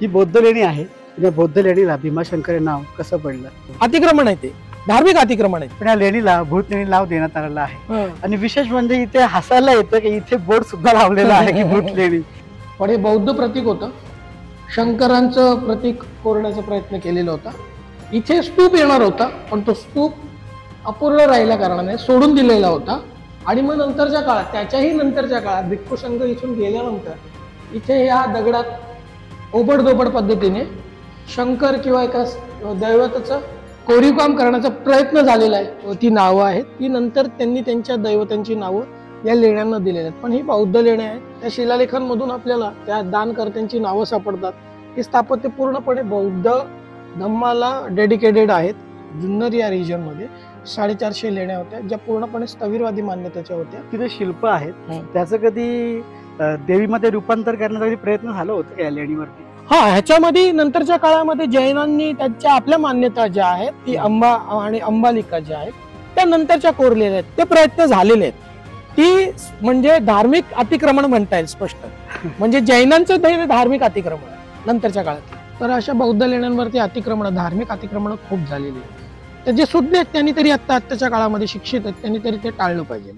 ही बौद्ध लेणी आहे. या बौद्ध लेणीला भीमाशंकर हे नाव कसं पडलं? अतिक्रमण आहे, ते धार्मिक अतिक्रमण आहे. पण या लेणीला भूत लेणी नाव देण्यात आलेलं आहे. हं. आणि विशेष म्हणजे इथे हसायला येतं की इथे बोर्ड सुद्धा लावलेला आहे की भूत लेणी. पण हे बौद्ध प्रतीक होतं. शंकरांचं प्रतीक कोरण्याचा प्रयत्न केलेला होता. इथे स्तूप येणार होता, पण तो स्तूप अपूर्ण राहिल्या कारणाने सोडून दिलेला होता. आणि मग नंतरच्या काळात, त्याच्याही नंतरच्या काळात भिक्खू संघ इथून गेल्यानंतर इथे या दगडात ओबडधोबड पद्धतीने शंकर किंवा एका दैवताचं कोरीवकाम करण्याचा प्रयत्न झालेला आहे. ती नावं आहेत, ती नंतर त्यांनी त्यांच्या दैवतांची नावं या लेण्यांना दिलेली आहेत. पण ही बौद्ध लेण्या आहेत. त्या शिलालेखांमधून आपल्याला त्या दानकर्त्यांची नावं सापडतात. ही स्थापत्य पूर्णपणे बौद्ध धम्माला डेडिकेटेड आहेत. जुन्नर या रिजनमध्ये 450 लेण्या होत्या, ज्या पूर्णपणे स्थविरवादी मान्यतेच्या होत्या. तिथे शिल्प आहेत, त्याचं कधी देवीमध्ये रूपांतर करण्याचा कधी प्रयत्न झाला होता या लेणीवरती? हा, ह्याच्यामध्ये नंतरच्या काळामध्ये जैनांनी त्यांच्या आपल्या मान्यता ज्या आहेत, ती अंबा आणि अंबालिका ज्या आहेत त्या नंतरच्या कोरलेल्या आहेत. ते प्रयत्न झालेले आहेत. ती म्हणजे धार्मिक अतिक्रमण म्हणता येईल स्पष्ट. म्हणजे जैनांचं ते धार्मिक अतिक्रमण आहे नंतरच्या काळात. तर अशा बौद्ध लेण्यांवरती अतिक्रमण, धार्मिक अतिक्रमण खूप झालेली आहेत. तर जे सुज्ञ आहेत त्यांनी तरी आत्ताच्या काळामध्ये शिक्षित आहेत, त्यांनी तरी ते टाळलं पाहिजे.